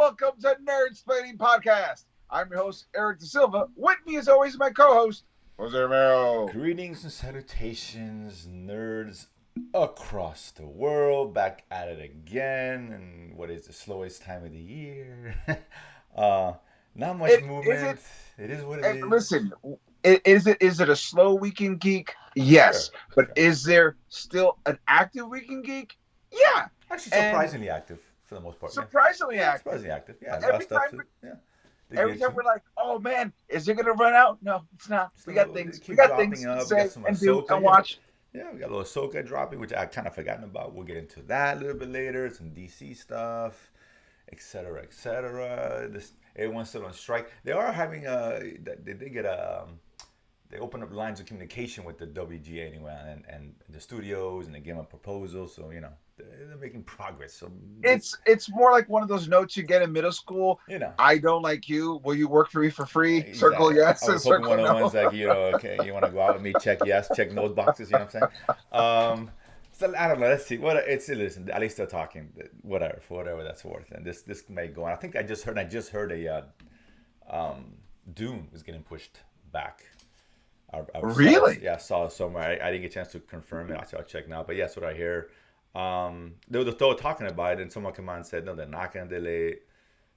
welcome to Nerdsplaining Podcast. I'm your host, Eric Da Silva. With me, as always, my co-host, Jose Romero. Greetings and salutations, nerds across the world. Back at it again. And what is the slowest time of the year? Not much movement. It is what it is. Listen, is it a slow weekend geek? Yes. Sure, but sure. Is there still an active weekend geek? Yeah. Actually, surprisingly active for the most part. Surprisingly active. Surprisingly active. Yeah. Every time we're like, oh man, is it gonna run out? No, it's not. We got things. We got things to say and do and watch. Yeah, we got a little Ahsoka dropping, which I kind of forgotten about. We'll get into that a little bit later. Some DC stuff, etc., etc. Everyone's still on strike. They are having they open up lines of communication with the WGA anyway, and the studios, and they give them proposals. So they're making progress. So it's more like one of those notes you get in middle school. I don't like you. Will you work for me for free? Exactly. Circle yes. I was circle one of the no. ones like okay, you want to go out with me? Check yes. Check those boxes. You know what I'm saying? So I don't know. Let's see. Listen. At least they're talking. Whatever, for whatever that's worth. And this may go on. I think I just heard a Dune was getting pushed back. Really? I saw it somewhere. I didn't get a chance to confirm it. I'll check now. But yes, what I hear. They were talking about it, and someone came on and said, no, they're not going to delay it.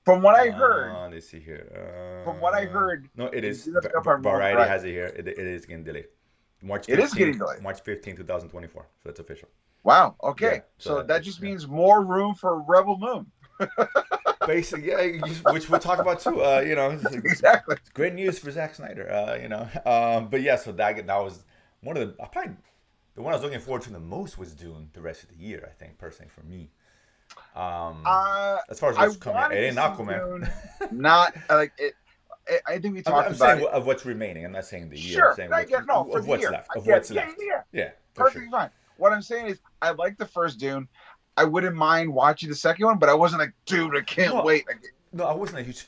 From what I heard. Let's see here. From what I heard. No, it is. Variety has it here. It is getting delayed. It is getting delayed. March 15, 2024. So that's official. Wow. Okay. Yeah, so that just means more room for Rebel Moon. Basically, yeah, which we'll talk about too. Exactly. It's great news for Zack Snyder. But yeah, so that was one of the one I was looking forward to the most was Dune the rest of the year. I think personally for me. As far as what's coming, it ain't Aquaman. Not like it. I think we talked about saying of what's remaining. I'm not saying the year. Sure. I'm saying for what's year. left. Of what's left. Yeah. Perfectly fine. What I'm saying is, I like the first Dune. I wouldn't mind watching the second one, but I wasn't like, dude, I can't wait. No, I wasn't a huge.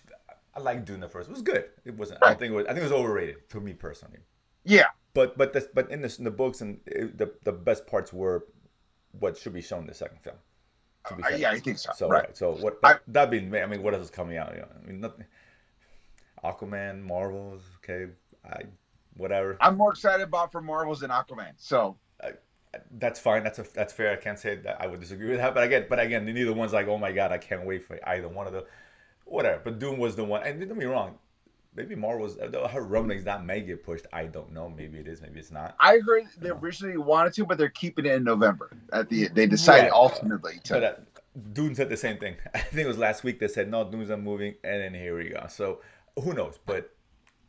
I liked Dune the first. It was good. It wasn't. Right. I think it was overrated to me personally. Yeah. But in the books and the best parts were what should be shown in the second film. Yeah, I think so. So right. So what that being? I mean, what else is coming out? Nothing. Aquaman, Marvels. Okay, whatever. I'm more excited about for Marvels than Aquaman. So. That's fine. That's fair. I can't say that I would disagree with that. But again, neither one's like, oh my god, I can't wait for either one of the, whatever. But Doom was the one. And don't get me wrong, maybe Marvel's. I heard rumblings that may get pushed. I don't know. Maybe it is. Maybe it's not. I heard they originally wanted to, but they're keeping it in November. They decided ultimately to. But Dune said the same thing. I think it was last week. They said no, Dune's not moving, and then here we go. So who knows? But.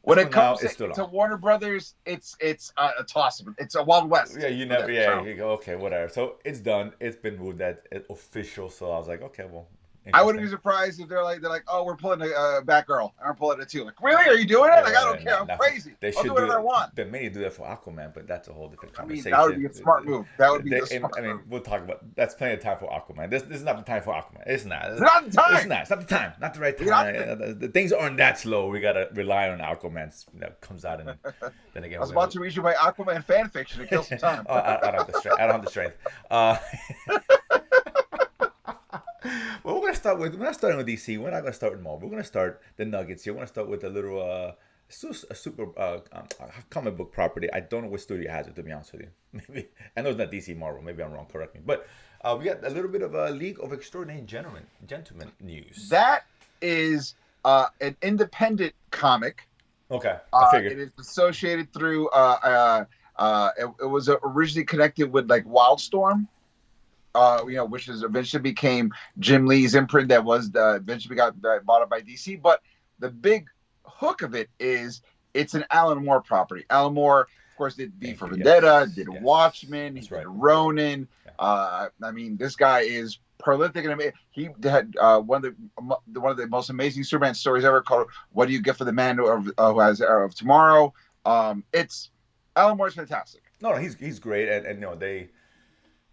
When it comes to Warner Brothers, it's a toss. It's a Wild West. Yeah, you never. Yeah, you go. Okay, whatever. So it's done. It's been moved. That it's official. So I was like, okay, well. I wouldn't be surprised if they're like, oh, we're pulling a Batgirl, and we're pulling it too. Like, really? Are you doing it? Like, I don't care. I'm crazy. I'll do whatever I want. They may do that for Aquaman, but that's a whole different conversation. That would be a smart move. That would be a smart move. I mean, we'll talk about. That's plenty of time for Aquaman. This is not the time for Aquaman. It's not. It's not the time. It's not. It's not the time. Not the right time. The things aren't that slow. We gotta rely on Aquaman. Comes out and then again. I was about to read you my Aquaman fan fiction to kill some time. I don't have the strength. Well, we're not starting with DC. We're not gonna start with Marvel. We're gonna start the Nuggets here. We're gonna start with a little a super comic book property. I don't know what studio has it, to be honest with you. Maybe I know it's not DC Marvel. Maybe I'm wrong. Correct me. But we got a little bit of a League of Extraordinary Gentlemen news. That is an independent comic. Okay, I figured it is associated through. It was originally connected with like Wildstorm. Which is eventually became Jim Lee's imprint that was eventually got bought up by DC. But the big hook of it is it's an Alan Moore property. Alan Moore, of course, did V for Vendetta, did Watchmen, he did Ronin. I mean, this guy is prolific and amazing. He had one of the most amazing Superman stories ever called "What Do You Get for the Man Who Has Arrow of Tomorrow." It's Alan Moore's fantastic. No, he's great, and they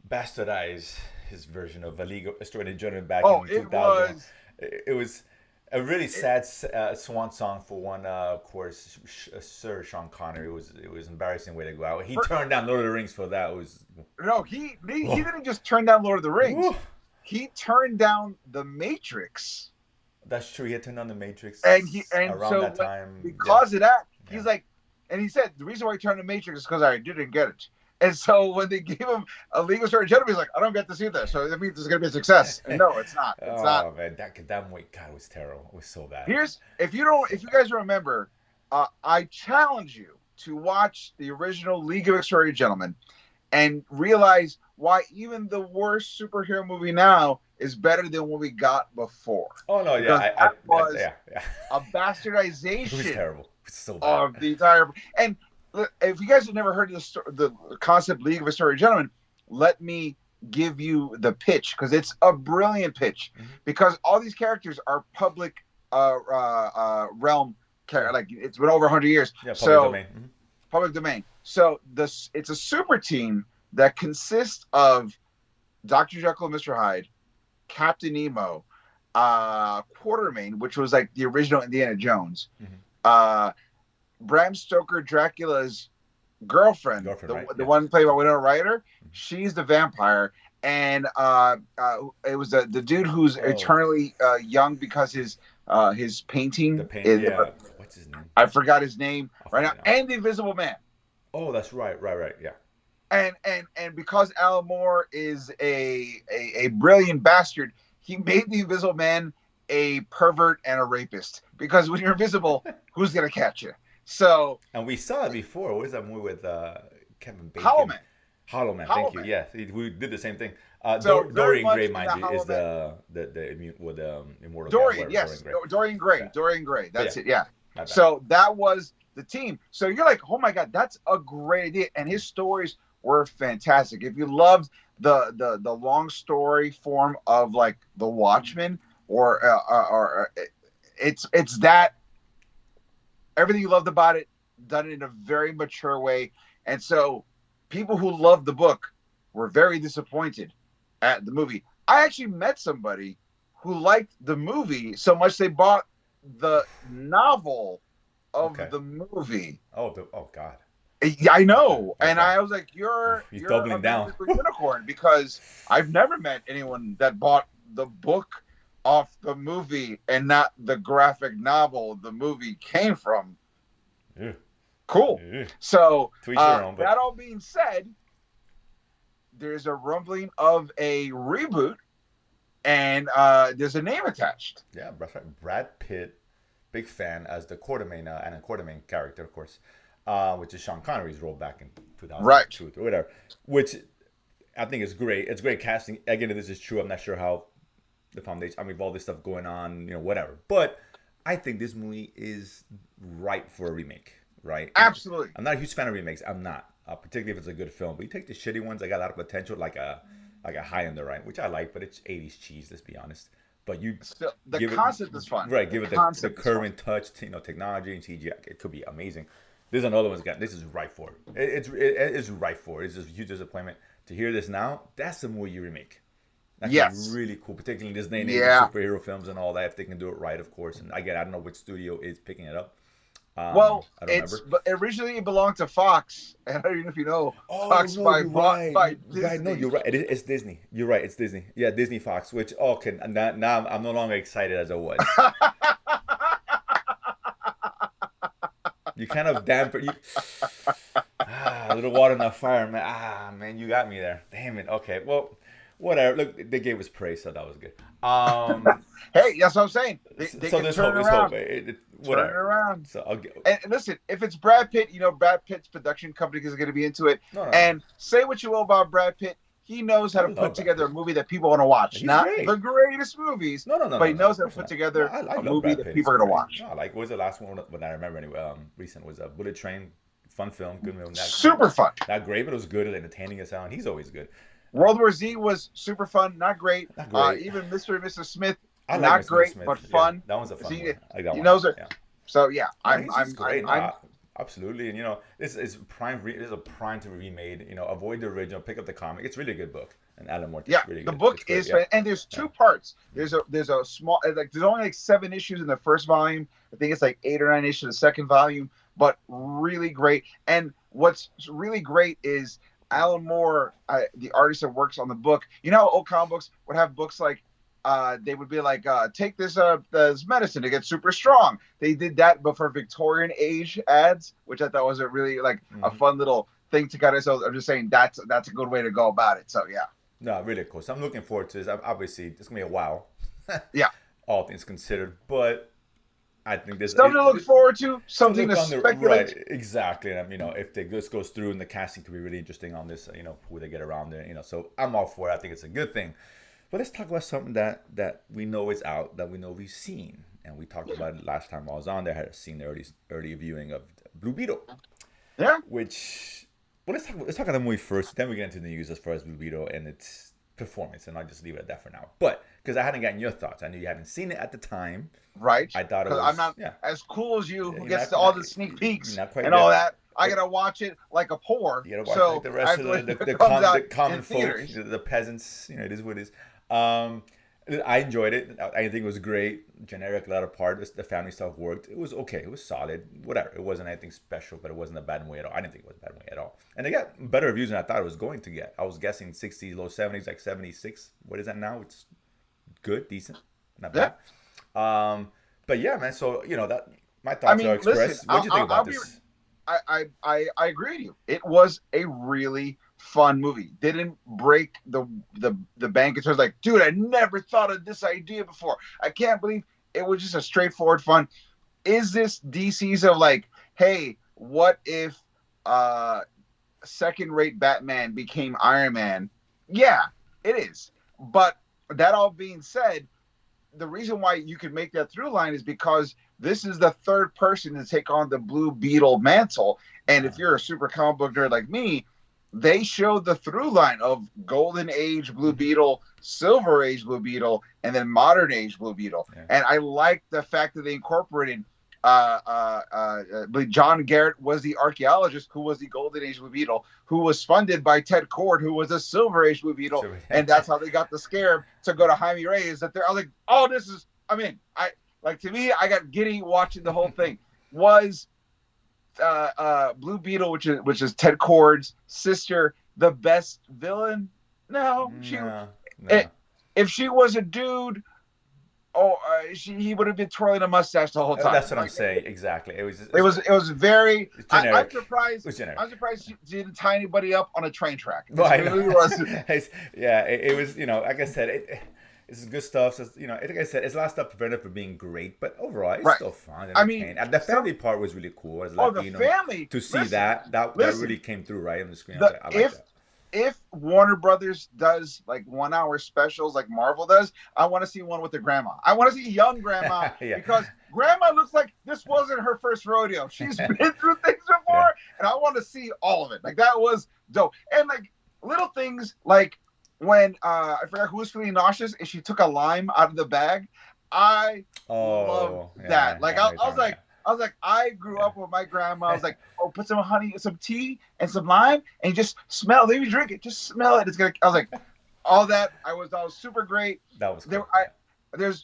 bastardize his version of A League of Extraordinary Gentlemen back in 2000. It was a really sad swan song for one. Of course, Sir Sean Connery. It was an embarrassing way to go out. He turned down Lord of the Rings for that. He didn't just turn down Lord of the Rings. He turned down The Matrix That's true. He had turned on the and he Matrix and around so that when, time. Yeah, because of that, yeah. he's like, and he said the reason why he turned the Matrix is because I didn't get it. And so when they gave him a Legal Story Gentleman, he's like, I don't get to see this, so that means it's gonna be a success. And no, it's not. It's not. Oh man, that movie, God, it was terrible. It was so bad, Here's so if you bad. guys remember, I challenge you to watch the original League of Extraordinary Gentlemen and realize why even the worst superhero movie now is better than what we got before, Oh no, yeah, because that was yeah, yeah. a It was bastardization terrible. It was so bad. of the entire. And if you guys have never heard of the concept League of Extraordinary Gentlemen, let me give you the pitch because it's a brilliant pitch. Hmm. Because all these characters are public realm, Yeah, like it's been over 100 years, yeah, public so domain. Hmm. public domain. So this it's a super team that consists of Dr. Jekyll and Mr. Hyde, Captain Nemo, Quartermain, which was like the original Indiana Jones, Hmm. uh, Bram Stoker Dracula's girlfriend, Girlfriend, right? the Yeah. one played by Winona Ryder, Mhm. she's the vampire, and it was the dude who's Oh, eternally young because his the painting pain. is, Yeah. What's his name? I forgot his name I'll right find now, it now. and the Invisible Man. Oh, that's right, right, right. Yeah. And because Alan Moore is a brilliant bastard, he made the Invisible Man a pervert and a rapist. Because when you're invisible, who's gonna catch you? So And we saw it before. What is that movie with Kevin Hollow Bacon? Man, Hollow Man. Thank Hollow you. Man. Yeah, we did the same thing. So very Dorian Gray, much in mind the you, is Hollow Man. the with immortal guy, Dorian, whoever Dorian yes, Gray. Dorian Gray, Yeah, Dorian Gray. but yeah, That's it. Yeah. my bad. So that was the team. So you're like, oh my god, that's a great idea, and his stories were fantastic. If you loved the long story form of like The Watchmen, or it's that everything you loved about it done in a very mature way, and so people who loved the book were very disappointed at the movie. I actually met somebody who liked the movie so much they bought the novel of Okay. the movie. Oh God. I Okay. know, and Okay. I was like, Oof, he's you're a doubling down. magical unicorn because I've never met anyone that bought the book off the movie and not the graphic novel the movie came from. Ugh, Cool. ugh. So To each their own, but that all being said, there's a rumbling of a reboot, and there's a name attached. yeah, that's right. Brad Pitt, big fan as the Quartermain and a Quartermain character, of course, which is Sean Connery's role back in Right. 2002 or whatever. Which I think is great. It's great casting. Again, if this is true, I'm not sure how the foundation. I mean, with all this stuff going on, whatever. But I think this movie is right for a remake, right? Absolutely. I'm not a huge fan of remakes. I'm not, particularly if it's a good film. But you take the shitty ones that got a lot of potential, like a High and the Right, which I like, but it's 80s cheese. Let's be honest. But you Still, the give it concept is fun. right, The give it the concept is fun. current touch, technology and CGI. It could be amazing. There's another one's got this is right for it. It's right for it. It's just a huge disappointment to hear this now. That's the movie you remake. That could be Yes. really cool, particularly in this day and age Yeah. of superhero films and all that. If they can do it right, of course. And again, I don't know which studio is picking it up. Well, I don't remember. but originally it belonged to Fox, and I don't even know if you know, Oh Fox no, by you're bought right. by Right, no, Disney. you're right. It's Disney. You're right. It's Disney. Yeah, Disney Fox. Which okay, now I'm no longer excited as I was. You kind of damper you. A little water in the fire, man. Man, you got me there. Damn it. Okay, well, whatever. Look, they gave us praise, so that was good. Hey, that's what I'm saying. They So can there's turn hope. it There's hope. around. Turn it Whatever. around. So I'll get. And listen, if it's Brad Pitt, Brad Pitt's production company is going to be into it. No, no, no. And say what you will about Brad Pitt, he knows how I to put love Brad together Pitt. a movie that people want to watch. He's Not great. the greatest movies, No, no, no, but no, he no. Of knows how to course put not. No, together I a love movie Brad that Pitt. He's people are going to great. watch. No, like what was the last one that I remember anyway? Recent was Bullet Train. Fun film, good film. Super fun. Not great, but it was good at entertaining us out. He's always good. World War Z was super fun, not great. Not great. Even Mr. and Mrs. Smith, I like not Mr. great, Smith. but Yeah, fun. that one's a fun See, one. I like that he one. knows it. Yeah. So yeah, No, he's great. No, I'm absolutely. And this is prime. This is a prime to be remade. Avoid the original. Pick up the comic. It's really a good book. And Alan Moore, yeah. it's really The good. book It's great. is, Yeah. and there's Yeah. two parts. There's a small, like there's only like 7 issues in the first volume. I think it's like 8 or 9 issues in the second volume, but really great. And what's really great is Alan Moore, the artist that works on the book. You know how old comic books would have books like they would be like, take this medicine to get super strong. They did that, but for Victorian age ads, which I thought was a really like a Mm-hmm. fun little thing to kind of. So I'm just saying that's a good way to go about it. So yeah, No, really cool. So I'm looking forward to this. Obviously, it's gonna be a while, yeah, all things considered. But I think something to look forward to, to something look to on the right, speculate. exactly. And if this goes through, and the casting could be really interesting on this, who they get around there, so I'm all for it. I think it's a good thing. But let's talk about something that we know is out, that we know we've seen, and we talked about it last time I was on there. I had seen the early viewing of Blue Beetle, Yeah, which well, let's talk about the movie first. Then we get into the news as far as Blue Beetle and its performance, and I'll just leave it at that for now. But because I hadn't gotten your thoughts, I knew you hadn't seen it at the time. right. I thought it Because I'm was not yeah, as cool as you, who gets not to all the sneak peeks not quite and all there. that. I But gotta watch it like a poor, you gotta watch like so the I rest have of to wait the until it comes the out common in folk, theaters. the peasants. It is what it is. Um, I enjoyed it. I think it was great. Generic, a lot of parts. The family stuff worked. It was okay. It was solid. Whatever. It wasn't anything special, but it wasn't a bad movie at all. I didn't think it was a bad movie at all. And it got better reviews than I thought it was going to get. I was guessing 60s, low 70s, like 76. What is that now? It's good, decent, not Yeah. bad. But yeah, man. So that my I thoughts are mean, listen, expressed. What do you think I'll about be. this? I agree with you. It was a really fun movie. Didn't break the bank in terms of like, dude, I never thought of this idea before. I can't believe it was just a straightforward fun. Is this DC's of like, hey, what if second rate Batman became Iron Man? Yeah, it is. But that all being said, the reason why you could make that through line is because this is the third person to take on the Blue Beetle mantle. And if you're a super comic book nerd like me, they showed the through line of Golden Age Blue Mm-hmm. Beetle, Silver Age Blue Beetle, and then Modern Age Blue Beetle. Yeah. And I like the fact that they incorporated John Garrett was the archaeologist who was the Golden Age Blue Beetle, who was funded by Ted Cord, who was a Silver Age Blue Beetle, So, and that's how they got the scare to go to Jaime Reyes. That they're, I was like, oh, this is. I mean, I like to me, I got giddy watching the whole thing. Was Blue Beetle, which is Ted Cord's sister, the best villain? No, no, it, no. if she was a dude, he would have been twirling a mustache the whole time. That's what I'm Like, saying. Exactly. it was very. It's I'm generic. It surprised. was generic. I'm surprised she didn't tie anybody up on a train track. Well, I It know. really was. Yeah, it was. Like I said, it's good stuff. So, like I said, it's a lot of stuff prevented from being great, but overall, it's Right. still fun, I mean, entertaining. And the family part was really cool as the Latino family. to see Listen, that listen. really came through right on the screen. I was The like, I like that. if Warner Brothers does like 1 hour specials like Marvel does, I want to see one with the grandma. I want to see young grandma Yeah. because grandma looks like this wasn't her first rodeo. She's been through things before, Yeah. and I want to see all of it. Like that was dope. And like little things like when I forgot who was feeling nauseous and she took a lime out of the bag. I loved that. Like I was like. I was like, I grew up with my grandma. I was like, oh, put some honey, some tea, and some lime, and just smell it. Maybe drink it. Just smell it. It's gonna. I was like, all that. I was super great. That was cool.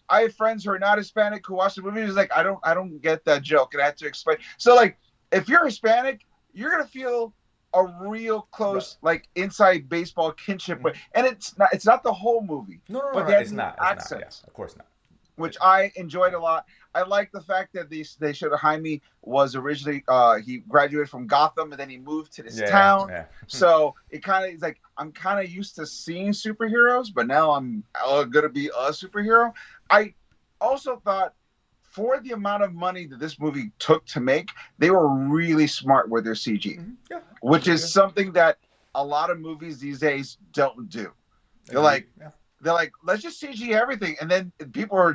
I have friends who are not Hispanic who watch the movie. It's like I don't get that joke, and I had to explain. So like, if you're Hispanic, you're gonna feel a real close like inside baseball kinship. Mm-hmm. And it's not the whole movie. No, but it's not. Accents. Yeah, of course not. Which I enjoyed a lot. I like the fact that they showed Jaime was originally he graduated from Gotham and then he moved to this town. Yeah. So it kind of is like I'm kind of used to seeing superheroes, but now I'm gonna be a superhero. I also thought for the amount of money that this movie took to make, they were really smart with their CG, Yeah, which is something that a lot of movies these days don't do. They're like, let's just CG everything, and then people will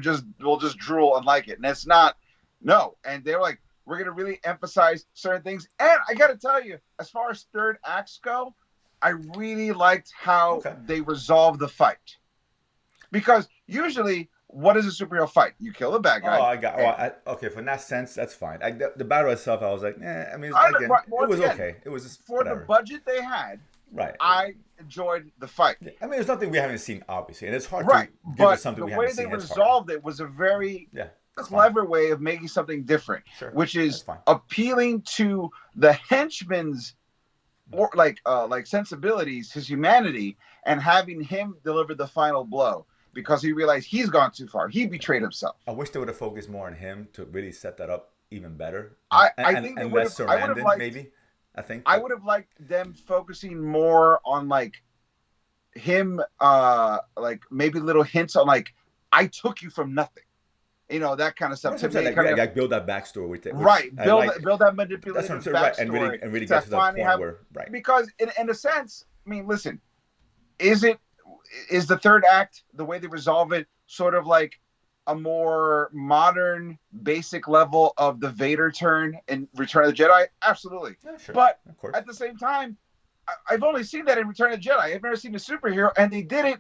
just drool and like it, and it's not. No, and they're like, we're gonna really emphasize certain things. And I gotta tell you, as far as third acts go, I really liked how they resolved the fight, because usually, what is a superhero fight? You kill the bad guy. Oh, I got. Okay, from that sense, that's fine. The battle itself, I was like, I mean, again, it was okay. It was just for the budget they had. Right. I enjoyed the fight. I mean, there's nothing we haven't seen, obviously, and it's hard to give but us something we haven't seen. The way they resolved it was a very clever way of making something different, which is appealing to the henchman's like sensibilities, his humanity, and having him deliver the final blow. because he realized he's gone too far. He betrayed himself. I wish they would have focused more on him to really set that up even better, and I think they would less have. I would have Sarandon liked. maybe. I think, I but would have liked them focusing more on like him, like maybe little hints on like I took you from nothing, that kind of stuff that's what to I'm saying. me. Like, Kind yeah, of like build that backstory, which right, I like. build that That's what I'm manipulative saying, right? backstory And really to get to the finally point have where right. because in a sense, I mean, listen, is it is the third act the way they resolve it sort of like a more modern basic level of the Vader turn in Return of the Jedi? Absolutely. Yeah, sure, But of course. at the same time, I've only seen that in Return of the Jedi. I've never seen a superhero, and they did it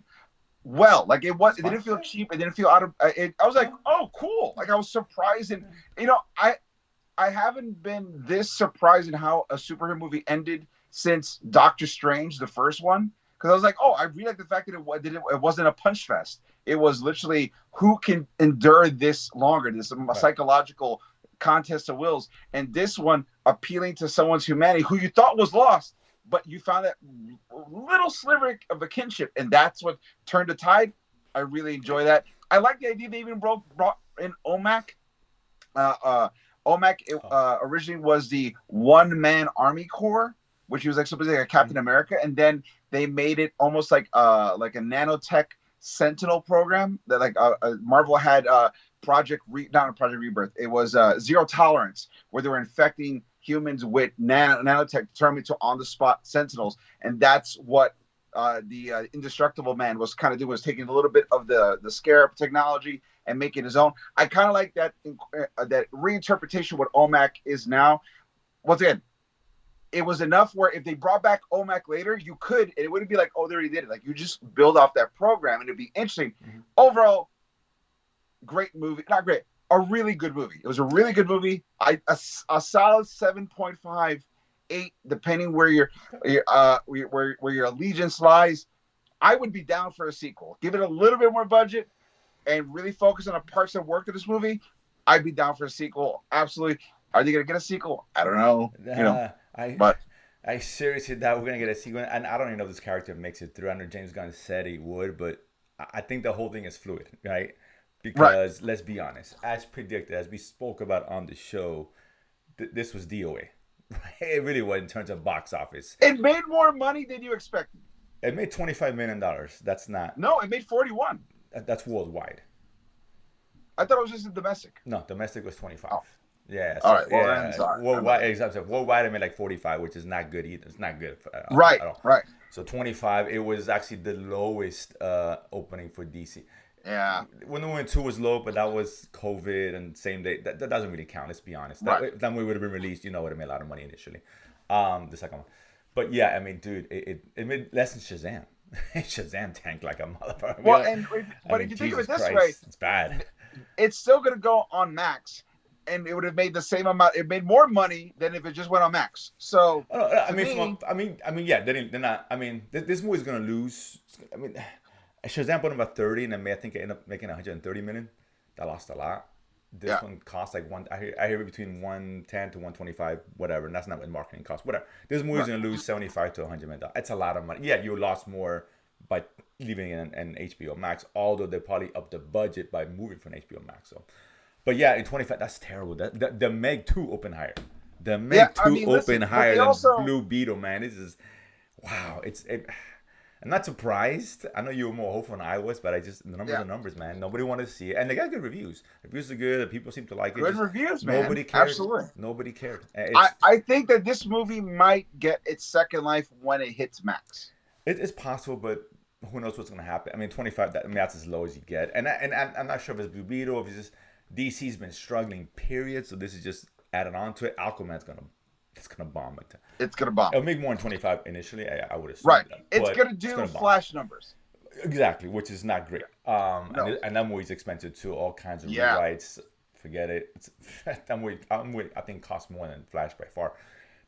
well. Like That's it fine. didn't feel Yeah, cheap. It didn't feel out of. I was like, no, oh, cool. Like I was surprised, and you know, I haven't been this surprised in how a superhero movie ended since Doctor Strange, the first one. Because I was like, oh, I really like the fact that it wasn't a punch fest. It was literally who can endure this longer, this right. psychological contest of wills. And this one appealing to someone's humanity who you thought was lost, but you found that little sliver of a kinship. And that's what turned the tide. I really enjoy that. I like the idea they even brought in OMAC. Uh, uh, OMAC Oh, originally was the one man army corps, which was like supposed to be like a Captain mm, America, and then they made it almost like a nanotech Sentinel program that Marvel had not a Project Rebirth. It was Zero Tolerance, where they were infecting humans with nanotech determined to on the spot Sentinels, and that's what the Indestructible Man was kind of doing, was taking a little bit of the Scarab technology and making his own. I kind of like that reinterpretation of what OMAC is now. Once again, it was enough where if they brought back OMAC later, you could, and it wouldn't be like, oh, they already did it. Like you just build off that program, and it'd be interesting. mm-hmm. Overall, great movie. Not great, a really good movie. It was a really good movie. A solid 7.58, depending where your allegiance lies. I would be down for a sequel. Give it a little bit more budget and really focus on the parts that worked in this movie. I'd be down for a sequel. Absolutely. Are they gonna get a sequel? I don't know. I But I seriously doubt we're gonna get a sequel, and I don't even know if this character makes it through. I know James Gunn said he would, but I think the whole thing is fluid, right? right, Because let's be honest, as predicted, as we spoke about on the show, this was DOA. Right? It really was in terms of box office. it made more money than you expected. It made $25 million. That's not. No, it made 41. That's worldwide. I thought it was just in domestic. No, domestic was 25. Oh, Yeah, all so right. Well, then yeah, sorry. worldwide. Exactly. Worldwide, I made like 45, which is not good either. It's not good Right, at all. right. So 25, it was actually the lowest opening for DC. Yeah, Wonder Woman 2 was low, but that was COVID and same day. That doesn't really count. Let's be honest. right. That movie would have been released. It would have made a lot of money initially. The second one, but yeah, I mean, dude, it made less than Shazam. Shazam tanked like a motherfucker. Well, I but mean, if you think of Jesus it this way, Christ, it's bad. it's still going to go on Max, and it would have made the same amount. It made more money than if it just went on Max. So Oh, no, I to mean, me, yeah, they're not. I mean, this movie's gonna lose. I mean, Shazam put about 30, and then I think it ended up making 130 million. That lost a lot. This yeah, one cost like one. I hear between 110 to 125, whatever. And that's not what marketing costs. Whatever. This movie's right, gonna lose 75 to 100 million. It's a lot of money. Yeah, you lost more by leaving it in HBO Max. Although they probably upped the budget by moving from HBO Max. So, but yeah, in 25, that's terrible. The Meg 2 open higher. The yeah. Meg I 2 mean, open listen, but higher they than also Blue Beetle, man. This is wow. I'm not surprised. I know you were more hopeful than I was, but the numbers yeah, are numbers, man. Nobody wanted to see it, and they got good reviews. Reviews are good. People seem to like it. good Just reviews, man. nobody cared. Absolutely. Nobody cared. I think that this movie might get its second life when it hits Max. It's possible, but who knows what's gonna happen? I mean, 25. That's as low as you get, and I'm not sure if it's Blue Beetle, if it's just DC's been struggling. Period. So this is just added on to it. Aquaman's gonna it's gonna bomb it. It's gonna bomb. It'll make more than 25 initially. I would assume Right. that, It's but gonna it's do gonna bomb. Flash numbers. Exactly, which is not great. No. And that movie's expensive too. All kinds of Yeah. rewrites. Forget it. That movie, I think, costs more than Flash by far.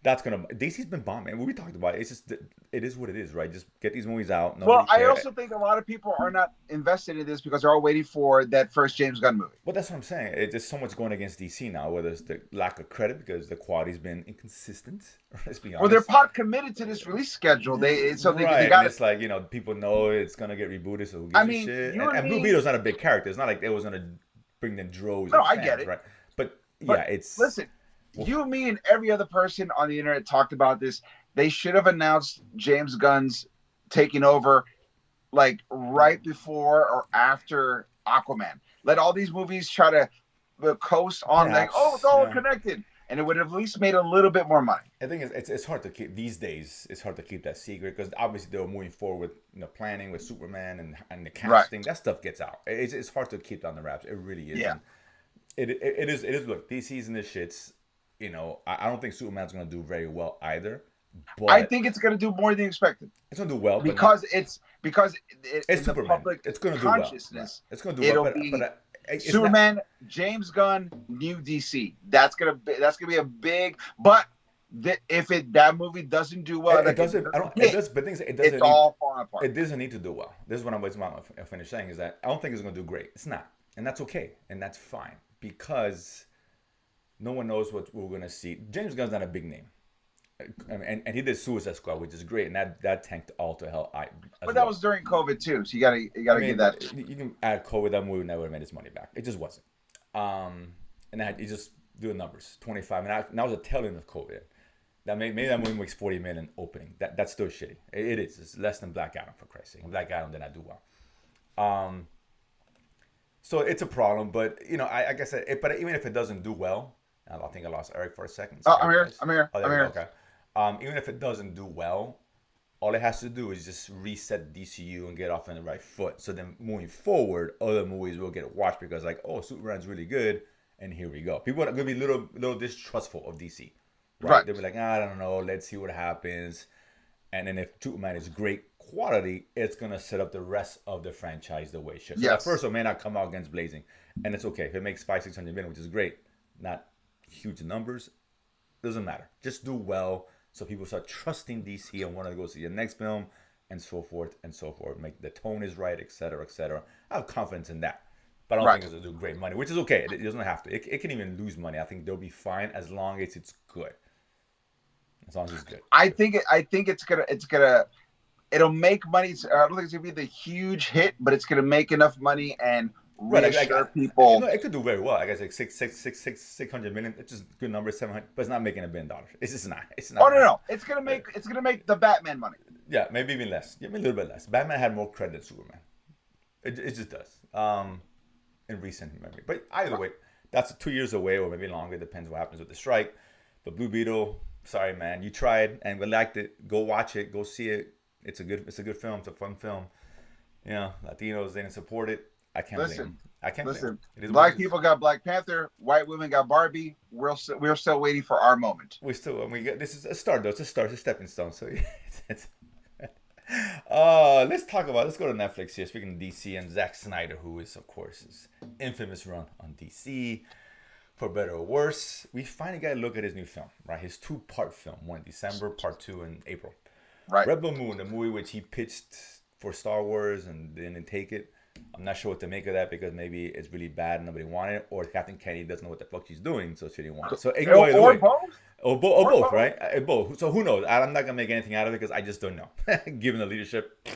That's gonna. DC's been bombing. What we talked about, it's just it is what it is, right? Just get these movies out. Well, Nobody I care. also think a lot of people are not invested in this because they're all waiting for that first James Gunn movie. But that's what I'm saying. It's just so much going against DC now, whether it's the lack of credit because the quality's been inconsistent. Let's be Well, they're honest. pot committed to this release schedule. They Right, and got it. it's like people know it's gonna get rebooted, so who I gives a mean, shit? you And, and and Blue me. Beetle's not a big character. It's not like it was gonna bring in droves No, of I get fans, it. right? But yeah, But it's listen, well, you, me, and every other person on the internet talked about this. They should have announced James Gunn's taking over like right before or after Aquaman. Let all these movies try to coast on like, oh, it's perhaps all connected, and it would have at least made a little bit more money. I think it's hard to keep these days. It's hard to keep that secret because obviously they were moving forward with planning with Superman and the Right. casting. That stuff gets out. It's hard to keep on the wraps. It really is, Yeah. and it is. Look, DC's in the shits. I don't think Superman's gonna do very well either, I but think it's going to do more than expected it's gonna do well, but not. because It's in the Superman. public It's gonna do well, right? consciousness, It's gonna do well, it'll but be it's not. Superman, James Gunn, new DC. That's gonna be a big. But if that movie doesn't do well, It like if it doesn't. I doesn't don't. It hit, does. But things. It it's doesn't need. all falling apart. It doesn't need to do well. This is what I'm finish saying is that I don't think it's gonna do great. It's not, and that's okay, and that's fine because no one knows what we're gonna see. James Gunn's not a big name, and he did Suicide Squad, which is great, and that tanked all to hell as But that well. was during COVID too, so you I gotta give mean, that. you can add COVID. That movie would never have made its money back. It just wasn't. And that you just do the numbers, 25, and that was a tail end of COVID. That maybe that movie makes 40 million opening. That's still shitty. It is. It's less than Black Adam for Christ's sake. And Black Adam did not do well. So it's a problem. But like I said, but even if it doesn't do well, I think I lost Eric for a second. Oh, Sorry, I'm here. guys. I'm here. Oh, I'm there we go. here. Okay. Even if it doesn't do well, all it has to do is just reset DCU and get off on the right foot. So then moving forward, other movies will get watched because like, oh, Superman's really good, and here we go. People are gonna be little distrustful of DC, right? Right. They'll be like, I don't know, let's see what happens. And then if Superman is great quality, it's gonna set up the rest of the franchise the way it should. So that Yes. first one may not come out against blazing, and it's okay if it makes 500-600 million, which is great. Not huge numbers, doesn't matter. Just do well so people start trusting DC and want to go see the next film and so forth and so forth. Make the tone is right, etc., etc. I have confidence in that. But I don't Right. think it's going to do great money, which is okay. It doesn't have to. It can even lose money. I think they'll be fine as long as it's good. As long as it's good. I think it'll make money. I don't think it's gonna be the huge hit, but it's gonna make enough money and Right, reassure people. it could do very well. I guess like 600 million. It's just a good number, 700, but it's not making $1 billion. It's just not. It's not. Oh no, it's gonna make the Batman money. Yeah, maybe even less. Yeah, maybe a little bit less. Batman had more credit than Superman. It just does. In recent memory. But either way, that's 2 years away or maybe longer. Depends what happens with the strike. But Blue Beetle, sorry man, you tried and we liked it. Go watch it. Go see it. It's a good film. It's a fun film. Latinos didn't support it. I can't blame them. I can't blame Listen. them. It is what Black it is. people got Black Panther. White women got Barbie. We're still waiting for our moment. We got this is a start though. It's a start. It's a stepping stone. So it's let's go to Netflix here. Speaking of DC and Zack Snyder, who is of course his infamous run on DC, for better or worse. We finally got to look at his new film, right? His 2-part film, one in December, part 2 in April. Right. Rebel Moon, the movie which he pitched for Star Wars and didn't take it. I'm not sure what to make of that because maybe it's really bad and nobody wanted it, or Captain Kennedy doesn't know what the fuck she's doing, so she didn't want it. So ignore it Or away. both. Or both, right? Both. So who knows? I'm not gonna make anything out of it because I just don't know. Given the leadership,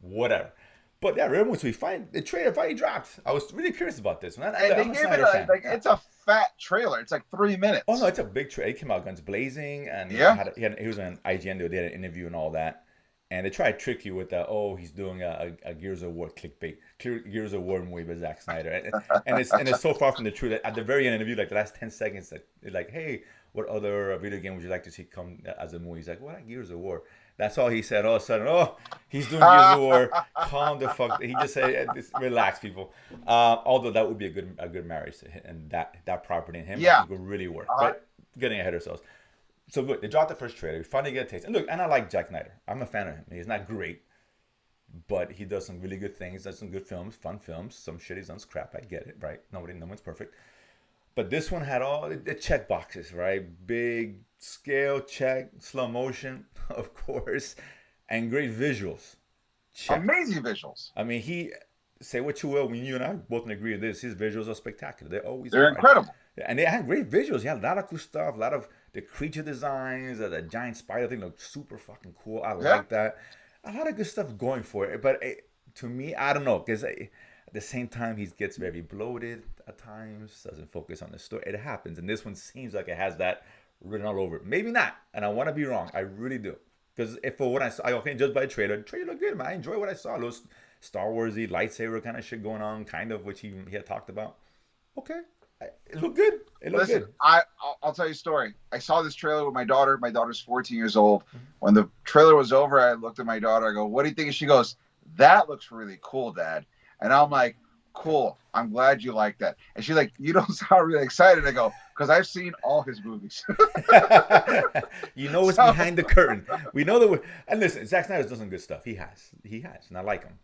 whatever. But yeah, Rebel Moon, so we find the trailer finally dropped. I was really curious about this one. And they gave it it's a fat trailer. It's like 3 minutes. Oh no, it's a big trailer. It came out guns blazing, and Yeah. he was on IGN. They did an interview and all that. And they try to trick you with that. Oh, he's doing a Gears of War clickbait, Gears of War movie by Zack Snyder, and it's so far from the truth that at the very end of the interview, like the last 10 seconds, that they're like, hey, what other video game would you like to see come as a movie? He's like, what, Gears of War? That's all he said. All of a sudden, oh, he's doing Gears of War. Calm the fuck. He just said, relax, people. Although that would be a good marriage to him, and that property and him, Yeah. would really work. But getting ahead of ourselves. So look, they dropped the first trailer. We finally get a taste. And look, and I like Jack Snyder. I'm a fan of him. He's not great, but he does some really good things. Does some good films, fun films. Some shit he's done crap. I get it, right? No one's perfect. But this one had all the check boxes, right? Big scale check, slow motion, of course, and great visuals. Check. Amazing visuals. I mean, he say what you will. When you and I both agree on this, his visuals are spectacular. They always They're are, incredible. and they had great visuals. He had a lot of cool stuff. A lot of the creature designs. The giant spider thing looked super fucking cool. I Yeah. like that. A lot of good stuff going for it. But to me, I don't know, because at the same time, he gets very bloated at times. Doesn't focus on the story. It happens, and this one seems like it has that written all over it. Maybe not, and I want to be wrong. I really do. Because if for what I saw, I can't judge by the trailer. The trailer looked good, man. I enjoy what I saw. Those Star Warsy lightsaber kind of shit going on, kind of which he had talked about. Okay, it looked good. It looked Listen, good. I'll tell you a story. I saw this trailer with my daughter. My daughter's 14 years old. When the trailer was over, I looked at my daughter. I go, "What do you think?" And she goes, "That looks really cool, Dad." And I'm like, "Cool. I'm glad you like that." And she's like, "You don't sound really excited." I go, "Because I've seen all his movies." You know what's So behind the curtain. We know that. And listen, Zack Snyder's done some good stuff. He has, and I like him.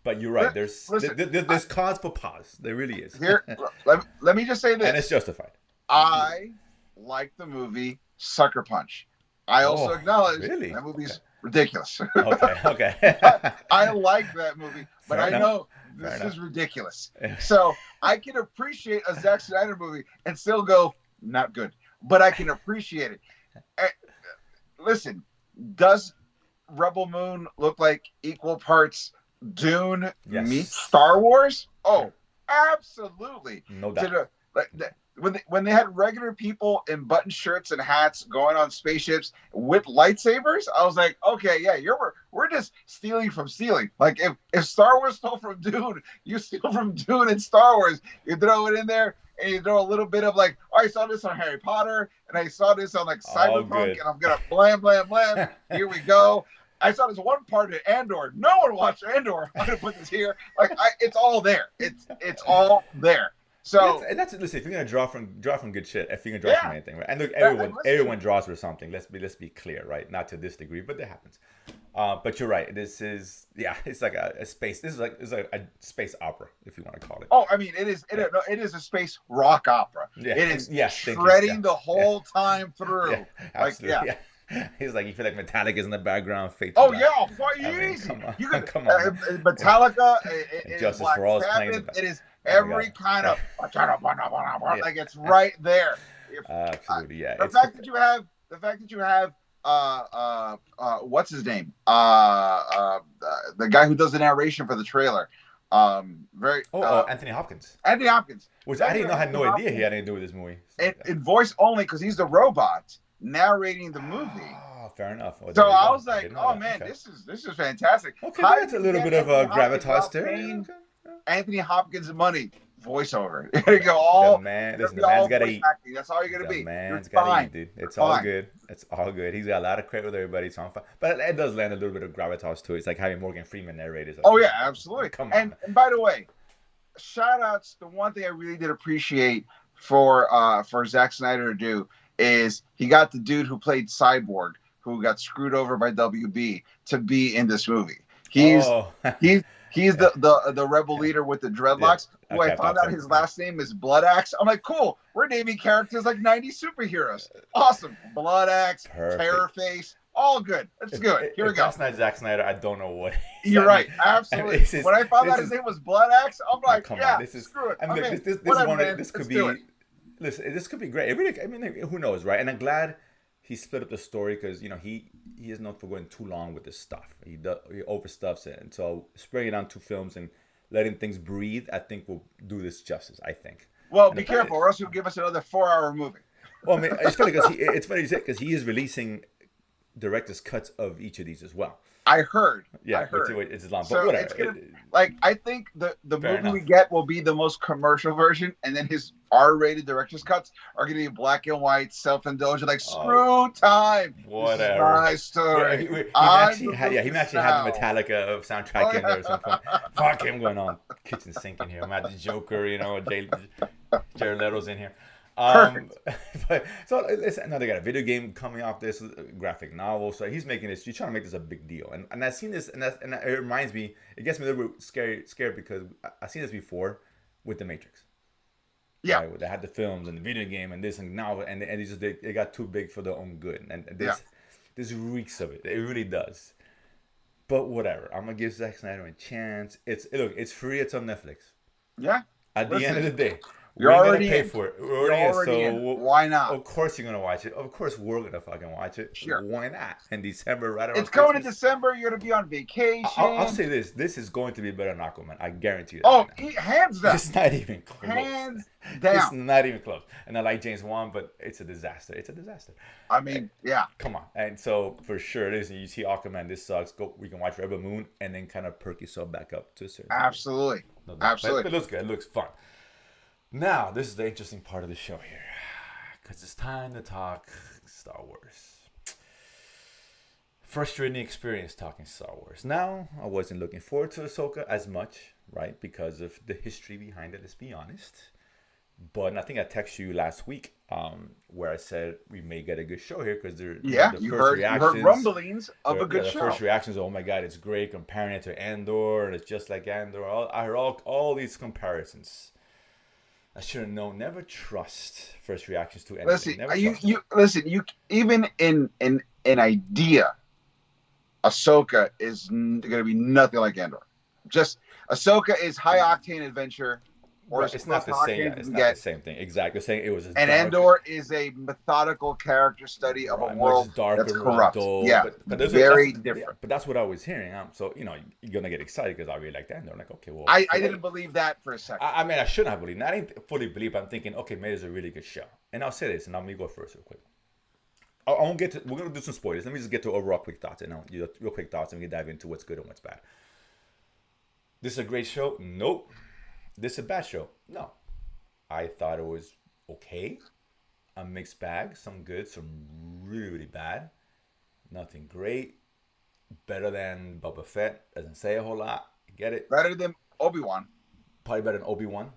But you're right. listen, There's cause for pause. There really is, here, let me just say and it's this. justified. I like the movie Sucker Punch. I also Oh, acknowledge really? that Okay. movie's ridiculous. Okay. Okay. I like that movie, but Fair I enough. know Fair this enough. is ridiculous. So I can appreciate a Zack Snyder movie and still go, not good. But I can appreciate it. Eh, Listen, does Rebel Moon look like equal parts Dune meets Yes. Star Wars? Sure. Oh, absolutely. No To doubt. the, like, when they had regular people in button shirts and hats going on spaceships with lightsabers, I was like, okay, yeah, we're just stealing from stealing. Like if Star Wars stole from Dune, you steal from Dune and Star Wars. You throw it in there and you throw a little bit of like, oh, I saw this on Harry Potter and I saw this on like All Cyberpunk good. and I'm gonna blam blam blam. Here we go. I saw this one part of Andor. No one watched Andor. I'm gonna put this here. Like it's all there. It's all there. So That's listen. If you're gonna draw from good shit, if you're gonna draw from yeah, anything, right? And look, and everyone draws for something. Let's be clear, right? Not to this degree, but that happens. But you're right. This is it's like a space. This is like it's like a space opera, if you want to call it. oh, I mean, Yeah. it is a space rock opera. Yeah. It is Yes. Thank you. Yeah. shredding the Yeah. whole time Yeah. through. Like Absolutely. yeah. Yeah. He's like you feel like Metallica's in the background, fade to Oh black. yeah, I mean, easy. come on, You could come on, man. Metallica, Justice Black for All is playing Sabbath. the. It is Oh my god. every kind of Yeah. like it's right there. If, Absolutely. Yeah. the It's fact that you have what's his name the guy who does the narration for the trailer very Anthony Hopkins. Andy Hopkins. Which I Fact that didn't know. I had Anthony no idea he Hopkins had anything to do with this movie. in voice only because he's the robot narrating the movie. Oh, fair enough. Oh, So there you I go. was like, Didn't know oh that. man, Okay. this is fantastic. Okay, How that's did a you little get bit of Anthony Hopkins gravitas without there. paying Okay. Anthony Hopkins money? Voiceover. There you go. All The man, you're listen, gonna the be man's all gotta voice eat. acting. That's all you're gonna The be. You're man's gotta fine. eat, dude. You're It's all fine. good. It's all good. He's got a lot of credit with everybody. So I'm fine. But it does land a little bit of gravitas to it. It's like having Morgan Freeman narrate it. Oh yeah, absolutely. Come on. And by the way, shout outs. The one thing I really did appreciate for Zack Snyder to do is he got the dude who played Cyborg, who got screwed over by WB, to be in this movie. He's Oh. he's he's Yeah. the rebel leader with the dreadlocks. Yeah. Who I Okay, found pops out in. his last name is Blood Axe. I'm like, cool. We're naming characters like 90s superheroes. Awesome. Blood Axe, Perfect. Terror Face, all good. That's good. Here we If go. that's not Zack Snyder, I don't know what. You're right. Absolutely. this is- When I found this out his is- name was Blood Axe, I'm like, come yeah, on, this is screw it. I mean, I'm in. this Whatever, one. man. This could Let's do be. it. Listen, this could be great. It really, I mean, who knows, right? And I'm glad he split up the story because he is known for going too long with this stuff. He overstuffs it, and so spreading it on 2 films and letting things breathe, I think will do this justice. I think. Well, And be the fact careful, or else you'll give us another 4-hour movie. Well, I mean, it's funny because he is releasing director's cuts of each of these as well. I heard. Yeah, I heard. it's long, but So whatever. it's gonna, like, I think the Fair movie we enough. get will be the most commercial version, and then his R-rated director's cuts are going to be black and white, self-indulgent, like screw time. Whatever. This is my story. He I'm actually the had the now. Metallica soundtrack in there at some point. Fuck him going on kitchen sink in here. I'm at the Joker, Jared Leto's in here. But so listen, now they got a video game coming off this, a graphic novel. So he's making this. He's trying to make this a big deal. And I've seen this, and it reminds me. It gets me a little bit scared because I've seen this before with the Matrix. Yeah, right? Where they had the films and the video game and this and now and they got too big for their own good, and yeah, this reeks of it. It really does. But whatever, I'm gonna give Zack Snyder a chance. It's free. It's on Netflix. yeah. At the end of Listen, the day, we you're ain't gonna already pay in. for it. We're You're already in, already in. so Why not? of course you're gonna watch it. Of course we're gonna fucking watch it. Sure. Why not? In December, right It's around coming in Christmas. December. You're gonna be on I'll vacation. say this: this is going to be better than Aquaman. I guarantee you that Oh, right now. hands down, It's not even close. hands It's down. not even close. And I like James Wan, but it's a disaster. It's a disaster. I Eh, mean, yeah, Come on. And so for sure it is. You see Aquaman, this sucks. Go. We can watch Rebel Moon and then kind of perk yourself back up to a certain degree. absolutely, No doubt. But absolutely. it looks good. It looks fun. Now this is the interesting part of the show here, because it's time to talk Star Wars. Frustrating experience talking Star Wars. Now, I wasn't looking forward to Ahsoka as much, right? Because of the history behind it, let's be honest. But I think I texted you last week, where I said we may get a good show here because they're, Yeah, the you first heard reactions. rumblings of a Yeah, good the show. first reactions. Oh my God, it's great. Comparing it to Andor, and it's just like Andor. I heard all these comparisons. I should have known. Never trust first reactions to anything. Listen, Never you trust them. you listen. You even in an idea, Ahsoka is going to be nothing like Andor. Just Ahsoka is high octane adventure, or Right, as it's close not to the same. octane Yeah, as you it's can not the get. same thing. Exactly. Saying it was a And dark, Andor is a methodical character study of a right, much world that's darker, more corrupt. adult. Yeah, But that's very yeah, different. but that's what I was hearing. So you're gonna get excited because I really like Andor. I'm like, okay, well, I didn't great. believe that for a second. I mean, I shouldn't have believed. I didn't fully believe. But I'm thinking, okay, maybe it's a really good show. And I'll say this, and I'm gonna go first real quick. I won't get to. We're gonna do some spoilers. Let me just get to overall quick thoughts, and real quick thoughts, and we can dive into what's good and what's bad. This is a great show. Nope. This is a bad show. No. I thought it was okay. A mixed bag. Some good, some really, really bad. Nothing great. Better than Boba Fett. Doesn't say a whole lot. I get it. Better than Obi-Wan. Probably better than Obi-Wan.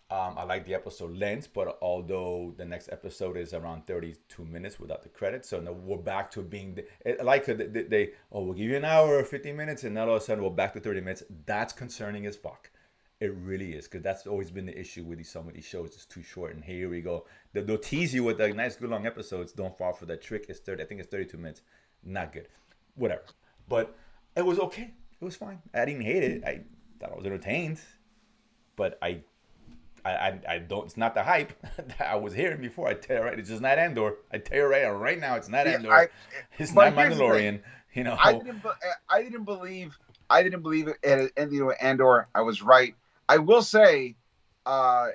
I like the episode length, but although the next episode is around 32 minutes without the credits, so now we're back to being we'll give you an hour or 15 minutes, and now all of a sudden we're back to 30 minutes. That's concerning as fuck. It really is, because that's always been the issue with some of these shows. It's too short, and here we go. They'll tease you with nice, good long episodes. Don't fall for that trick. It's 30. I think it's 32 minutes. Not good. Whatever. But it was okay. It was fine. I didn't hate it. I thought I was entertained, but I don't. It's not the hype that I was hearing before. I tell you right, it's just not Andor. I tell you right now, it's not Yeah, Andor. It's but not here's the thing. Mandalorian. You know, I didn't believe. I didn't believe it at ending with Andor. I was right. I will say, uh,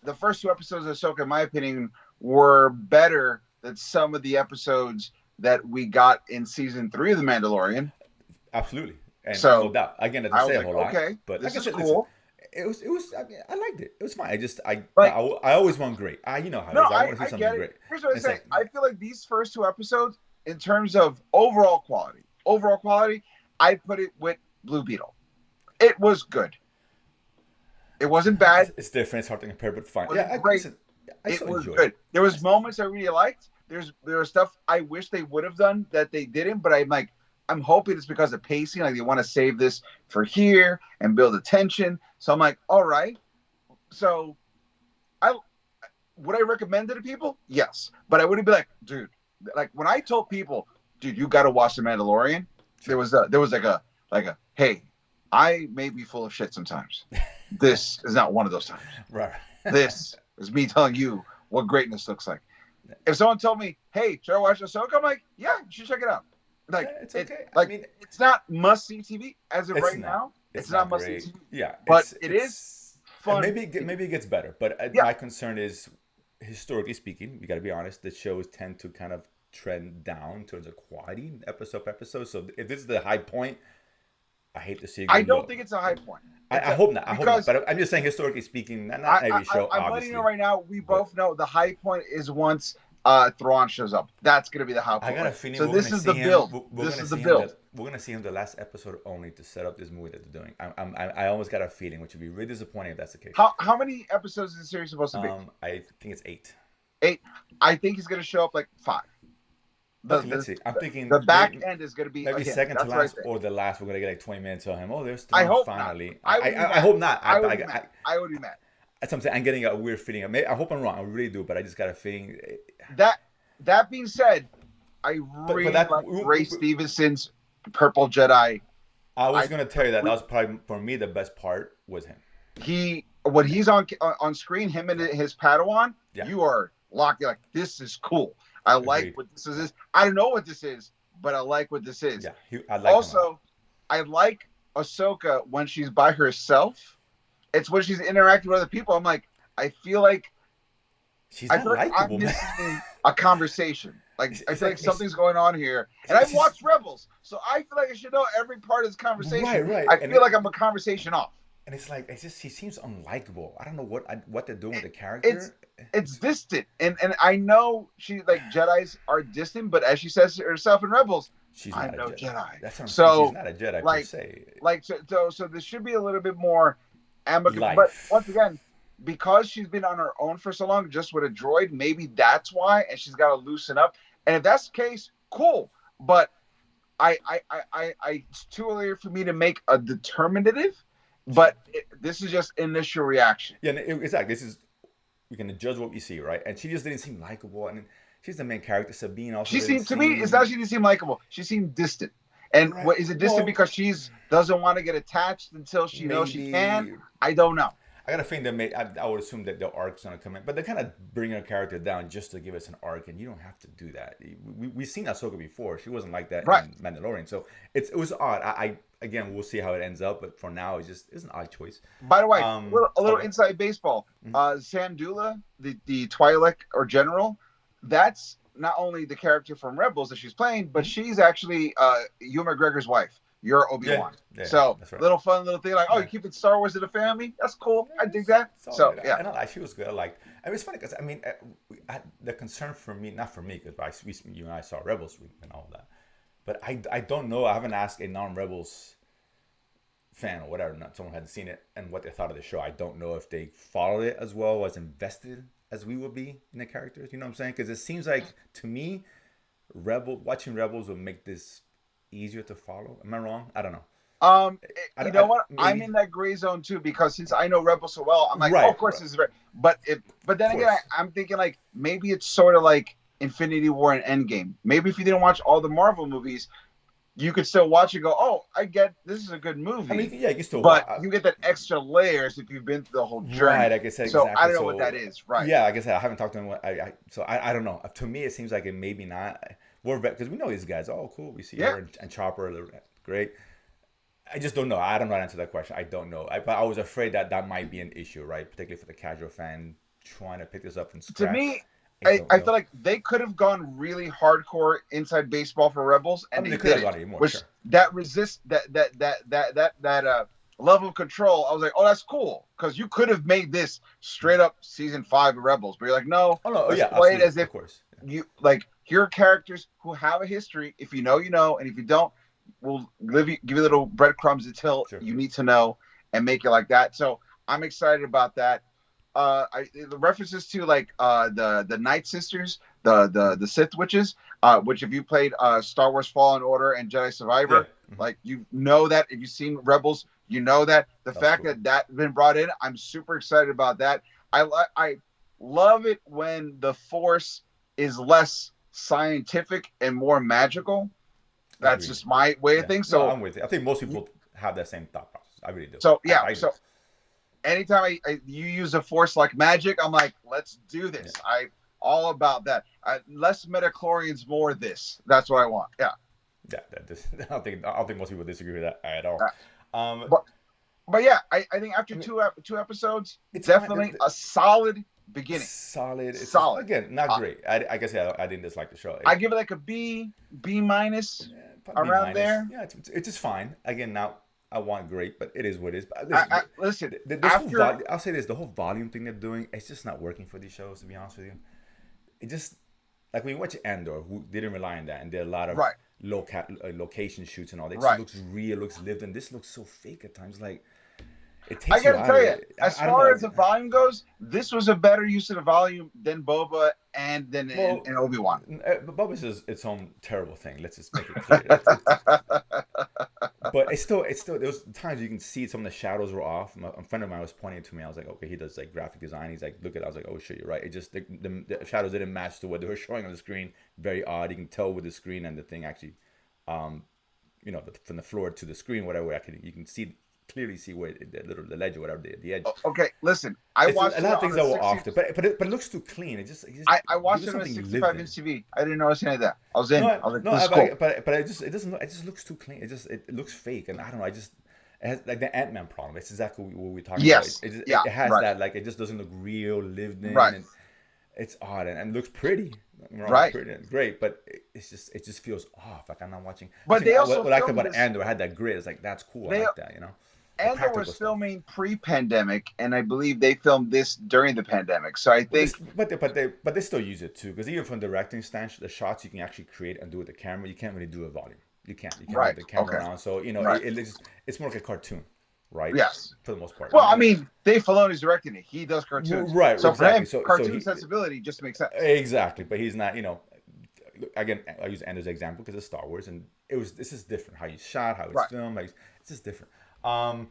the first two episodes of Ahsoka, in my opinion, were better than some of the episodes that we got in season 3 of The Mandalorian. absolutely, and no So doubt. Again, it I doesn't was say a like, whole lot, okay, but like this I is said, listen, cool. it was. I mean, I liked it. It was fine. Like, I always want great. You know how it no, is. I want to see I something get great. it. Here's what I'm It's saying. like, I feel like these first two episodes, in terms of overall quality, I put it with Blue Beetle. It was good. It wasn't bad. it's different. It's hard to compare, but fine. It Yeah, wasn't great. listen, I It still was enjoyed good. it. There was moments I really liked. There was stuff I wish they would have done that they didn't, but I'm hoping it's because of pacing. Like they want to save this for here and build attention. So I'm like, all right. So I would I recommend it to people? Yes. But I wouldn't be like, dude, like when I told people, dude, you gotta watch The Mandalorian, Sure. there was like a hey, I may be full of shit sometimes. This is not one of those times. Right. This is me telling you what greatness looks like. If someone told me, "Hey, should I watch Ahsoka?" I'm like, "Yeah, you should check it out." Like, Yeah, it's okay. I like mean, it's not must see TV as of it's right not. now. It's Not not must see great. TV, Yeah, but it is it's and fun. maybe it gets better. But Yeah, my concern is, historically speaking, we got to be honest. The shows tend to kind of trend down in terms of quality, episode per episode. So if this is the high point, I hate to see it go I don't low. think it's a high point. I hope not. I hope not. Because But I'm just saying, historically speaking, not every show, I'm letting you obviously. know right now. We But both know the high point is once Thrawn shows up. That's gonna be the high I point. got a feeling So we're this gonna is see the him. build. We're This gonna is the see him build. that we're gonna see him the last episode only to set up this movie that they're doing. I almost got a feeling, which would be really disappointing if that's the case. How many episodes is the series supposed to be? I think it's 8. 8. I think he's gonna show up like 5. Okay, let's see. I'm thinking The back end is going to be maybe again, second to that's what I last think. or the last. We're gonna get like 20 minutes of him. Oh, there's I Thrawn hope finally. not. I would be I mad. hope not. I would be mad. That's what I'm saying. I'm getting a weird feeling. I hope I'm wrong. I really do, but I just got a feeling. That that being said, I But really that like Ray Stevenson's Purple Jedi. I was I gonna tell you that was probably for me the best part was him. he when he's on screen, him and Yeah, his Padawan, yeah, you are locked. You're like, this is cool. I like agreed. what this is. I don't know what this is, but I like what this is. Yeah, I liked him a lot. Also, I like Ahsoka when she's by herself. It's when she's interacting with other people. I'm like, I feel like She's I not feel like I'm likable, man. missing a conversation. Like I It's feel like like something's going on here. And I've she's watched Rebels, so I feel like I should know every part of this conversation. right, right, I feel like I'm a conversation off. and it's like it's just she seems unlikable. I don't know what they're doing with the It's character. it's distant, and I know she like Jedi's are distant, but as she says herself in Rebels, She's not I'm a no Jedi. Jedi. That's what I'm saying. She's So not a Jedi per like se. so this should be a little bit more amicable. But once Life. again, because she's been on her own for so long, just with a droid, maybe that's why, and she's got to loosen up. And if that's the case, cool. But it's too early for me to make a determinative. But this is just initial reaction. Yeah, exactly. This is we can judge what we see, right? And she just didn't seem likable, and she's the main character. Sabine also She didn't seemed to me, it's seem not she didn't seem likable. She seemed distant. And right. what is it distant Well, because she's doesn't want to get attached until she knows she can? maybe I don't know. I got a feeling that I would assume that the arc's gonna come in, but they're kind of bringing a character down just to give us an arc, and you don't have to do that. We've seen Ahsoka before; she wasn't like that Right. in Mandalorian, so it was odd. I again, we'll see how it ends up, but for now, it's an odd choice. By the way, a little Okay. inside baseball. Mhm. Sam Dula, the Twi'lek or general, that's not only the character from Rebels that she's playing, but she's actually Ewan McGregor's wife. You're Obi-Wan. Yeah, So that's right. little fun little thing like, oh, Yeah. you keep it Star Wars in the family? That's cool. I dig It's that. all So good. yeah. And I like she was good. I mean, it's funny because I mean, the concern for me, not for me, because you and I saw Rebels and all that, but I don't know. I haven't asked a non-Rebels fan or whatever, not someone who hadn't seen it, and what they thought of the show. I don't know if they followed it as well, as invested as we would be in the characters. You know what I'm saying? Because it seems like to me, watching Rebels would make this easier to follow. Am I wrong? I don't know. You know what? I'm Maybe. in that gray zone too because since I know Rebels so well, I'm like, oh, of Right, course right. this is right. But Of then again, course. I'm thinking like maybe it's sort of like Infinity War and Endgame. Maybe if you didn't watch all the Marvel movies, you could still watch and go, oh, I get this is a good I movie. mean, yeah, you can still watch. But you get that extra layers if you've been through the whole Right, journey. like I said, So I exactly. don't know what that So, is. Right. yeah, like I said, I haven't talked to anyone. So I don't know. To me, it seems like it maybe not. We're because we know these guys. Oh, cool. We see Yeah. her and Chopper. Great. I just don't know. I don't know how to answer that question. I don't know. But I was afraid that that might be an issue, right? Particularly for the casual fan trying to pick this up from To scratch. me, I don't I know. feel like they could have gone really hardcore inside baseball for Rebels, I and mean, they they could have didn't. gone even more, Which sure. that resist that level of control. I was like, oh, that's cool because you could have made this straight up season 5 of Rebels, but you're like, no, Oh no, oh, let's yeah, play it absolutely, as if of course. Yeah. you like here are characters who have a history. If you know, you know, and if you don't, we'll give you little breadcrumbs until Sure. you need to know and make it like that. So I'm excited about that. The references to like the Night Sisters, the Sith witches, which if you played Star Wars Fallen Order and Jedi Yeah. Survivor, like you know that if you've seen Rebels, you know that the That's fact cool. that that's been brought in, I'm super excited about that. I love it when the Force is less scientific and more magical. That's Agreed. just my way of Yeah. things. No, I'm with you. I think most people have that same thought process. I really do. So yeah, I do. so anytime you use a force like magic, I'm like, let's do Yeah. this. I all about that. Less metachlorians, more this. That's what I want. Yeah. Yeah, I don't think most people disagree with that at all. Uh, Um, but but yeah, I think after I mean, two episodes, it's fine. definitely a solid beginning. Solid. It's just, Solid. again not Uh, great. I guess yeah, I didn't dislike the show. I give it like a B minus Probably B around minus. there. Yeah, it's just fine. Again, now I want great, but it is what it is. But listen, Listen, this whole after I'll say this: the whole volume thing they're doing, it's just not working for these shows. To be honest with you, it just like when you watch Andor, who didn't rely on that, and did a lot of right, location shoots and all. It just right. looks real, looks lived, and this looks so fake at times. Like it I takes you gotta out of tell you, it. as I don't know. far as the volume goes, this was a better use of the volume than Boba and than Well, in Obi-Wan. Bubba's is its own terrible thing. Let's just make it clear. But it's still those times you can see some of the shadows were off. A friend of mine was pointing it to me. I was like, okay, he does like graphic design. He's like, look at it. I was like, oh shit, you're right. It just the shadows didn't match to what they were showing on the screen. Very odd. You can tell with the screen and the thing actually, um, from the floor to the screen, whatever. You can see clearly see where the ledge or whatever the edge. Okay, listen, I It's watched a it lot of on things a that were 60. off there, but it looks too clean. It just I give watched us it on a something lived 65 in. inch TV. I didn't notice any of that. I was No, in. I was like, no, this is cool. but it doesn't look. It just looks too clean. It looks fake, and I don't know. It has like the Ant-Man problem. It's exactly what we're talking about. Yes. Yeah. It has Right. that like it just doesn't look real, lived in, Right. and it's odd and looks pretty. Don't get me wrong, it's Right. pretty and great, but it just feels off. Like I'm not watching. But they also What I liked filmed about this. Andor had that grid. It's like that's cool. I They like that. The Andor practical was stuff. filming pre-pandemic, and I believe they filmed this during the pandemic. So I But think they still use it too because even from directing stance, the shots you can actually create and do with the camera. You can't really do a volume. You can't move right. the camera Okay. around. So Right. it's more like a cartoon, right? Yes. For the most part. Well, I mean, Dave Filoni's directing it. He does cartoons. Right, So for exactly. him, So cartoon he sensibility just makes sense. exactly, but he's not. Again, I use Anders as an example because it's Star Wars, and this is different. How you shot, how it's Right. filmed, it's just different. And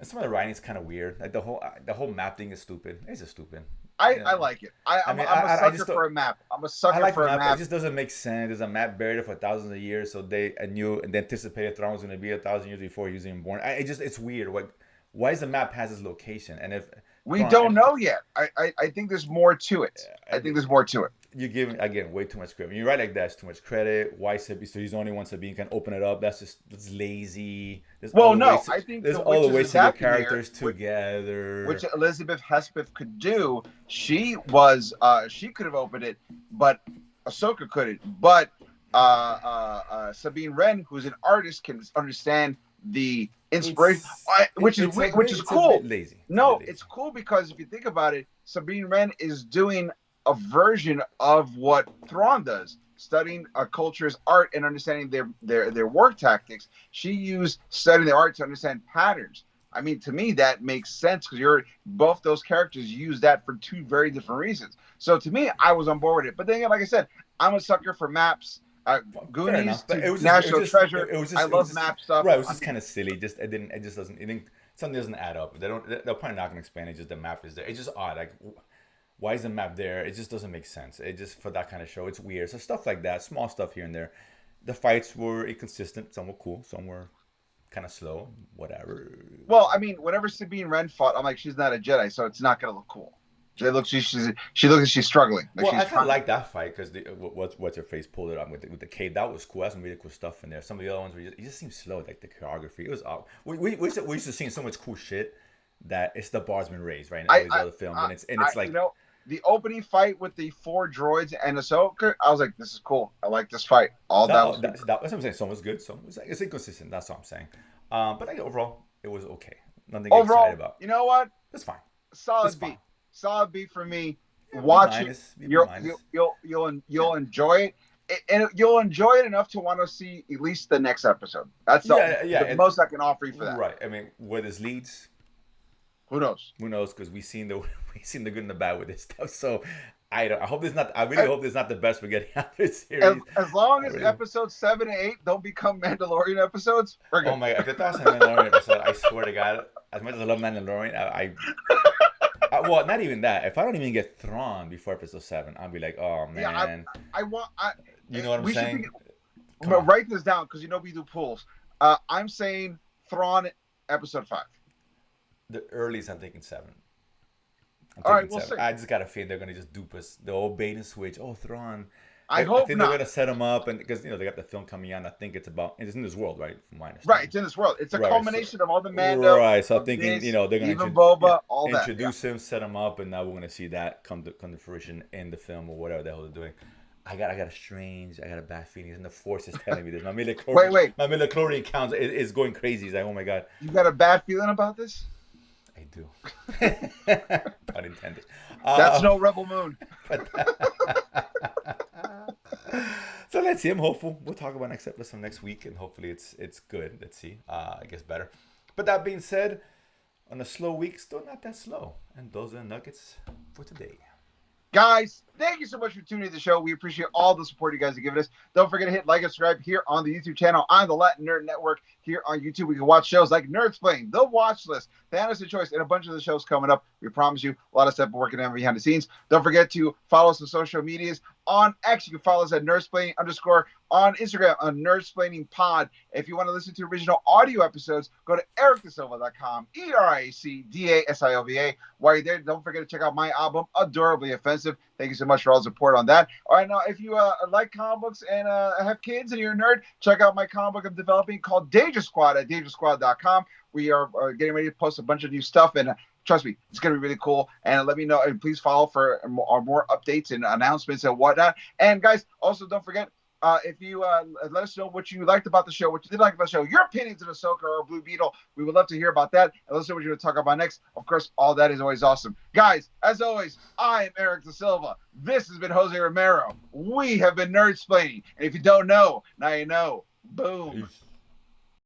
some of the writing is kind of weird. Like the whole map thing is stupid. It's just stupid. I like it. I'm a I just sucker don't. for a map. I'm a I sucker like the for a map. It map. just doesn't make sense. There's a map buried for thousands of years, so they anticipated Thrawn was going to be 1,000 years before he was even born. It's weird. Why is the map has its location? And if We Thrawn, don't know yet. I think there's more to it. I think and there's more to it. you're giving again way too much credit. When you write like that, it's too much credit. Why Sabine? So he's the only one Sabine can open it up. That's lazy. Well, no, I think There's the all the witches ways to get adapting here, characters together. which Elizabeth Hespeth could do. She could have opened it, but Ahsoka couldn't. But Sabine Wren, who's an artist, can understand the inspiration, which is cool. A bit lazy. No, it's cool because if you think about it, Sabine Wren is doing a version of what Thrawn does, studying a culture's art and understanding their work tactics. She used studying their art to understand patterns. I mean, to me, that makes sense because both those characters use that for two very different reasons. So to me, I was on board with it. But then again, like I said, I'm a sucker for maps. Goonies to National Treasure. I love map stuff. Right, it was just kind of silly. It just doesn't. Something doesn't add up. They're probably not going to expand it. Just the map is there. It's just odd. Like, why is the map there? It just doesn't make sense. It just for that kind of show, it's weird. So stuff like that, small stuff here and there. The fights were inconsistent. Some were cool. Some were kind of slow. Whatever. Well, I mean, whenever Sabine Wren fought, I'm like, she's not a Jedi, so it's not going to look cool. She looks like she's struggling. Well, I kind of like that fight because what's her face pulled it on with the Cade. That was cool. That's some really cool stuff in there. Some of the other ones it just seemed slow, like the choreography. It was off. We used to see so much cool shit that it's the bar's been raised right now. These other films, and it's like the opening fight with the 4 droids and Ahsoka. I was like, this is cool. I like this fight. That's what I'm saying. Some was good. Some was it's inconsistent. That's what I'm saying. But overall, it was okay. Nothing to get excited about. You know what? It's fine. Solid beat. Solid beat for me. Watch it. You'll enjoy it, and you'll enjoy it enough to want to see at least the next episode. That's the most I can offer you for that. Right. I mean, where this leads, who knows? Who knows? Because we've seen the good and the bad with this stuff. So I hope there's not. I really hope there's not the best for getting out this series. As long as episodes 7 and 8 don't become Mandalorian episodes, we're good. Oh my god! If that's a Mandalorian episode, I swear to God, as much as I love Mandalorian, well, not even that. If I don't even get Thrawn before episode 7, I'll be like, oh man. Yeah, you know what I'm saying? Write this down because we do pools. I'm saying Thrawn episode 5. The earliest I'm thinking 7. All right, we'll see. I just got a feeling they're gonna just dupe us. The old bait and switch. Oh, Thrawn. I hope think not. They're gonna set him up, and because they got the film coming on. I think it's in this world, right? From my understanding. Right, it's in this world. It's a culmination of all the Mando. Right, so I'm thinking, they're gonna even Boba, all that. Introduce him, set him up, and now we're gonna see that come to fruition in the film or whatever the hell they're doing. I got a bad feeling, and the Force is telling me this. My midichlorian, my midichlorian count is going crazy. He's like, oh my god. You got a bad feeling about this? I do. Unintended. That's no Rebel Moon. So let's see. I'm hopeful. We'll talk about next episode next week, and hopefully it's good. Let's see. It gets better. But that being said, on a slow week, still not that slow. And those are the nuggets for today. Guys, thank you so much for tuning in to the show. We appreciate all the support you guys have given us. Don't forget to hit like and subscribe here on the YouTube channel on the Latin Nerd Network. Here on YouTube, we can watch shows like Nerdsplaining, The Watch List, Fantasy Choice, and a bunch of the shows coming up. We promise you a lot of stuff we're working on behind the scenes. Don't forget to follow us on social medias. On X, you can follow us at Nerdsplaining _ on Instagram on Nerdsplaining Pod. If you want to listen to original audio episodes, go to ericdasilva.com, EricDasilva. While you're there, don't forget to check out my album, Adorably Offensive. Thank you so much for all the support on that. All right, now, if you like comic books and have kids and you're a nerd, check out my comic book I'm developing called Danger Squad at dangersquad.com. We are getting ready to post a bunch of new stuff, and trust me, it's going to be really cool. And let me know, and please follow for more updates and announcements and whatnot. And guys, also don't forget, if you let us know what you liked about the show, what you didn't like about the show, your opinions of Ahsoka or Blue Beetle, we would love to hear about that. And let us know what you're going to talk about next. Of course, all that is always awesome. Guys, as always, I am Eric Da Silva. This has been Jose Romero. We have been Nerdsplaining. And if you don't know, now you know. Boom. Peace.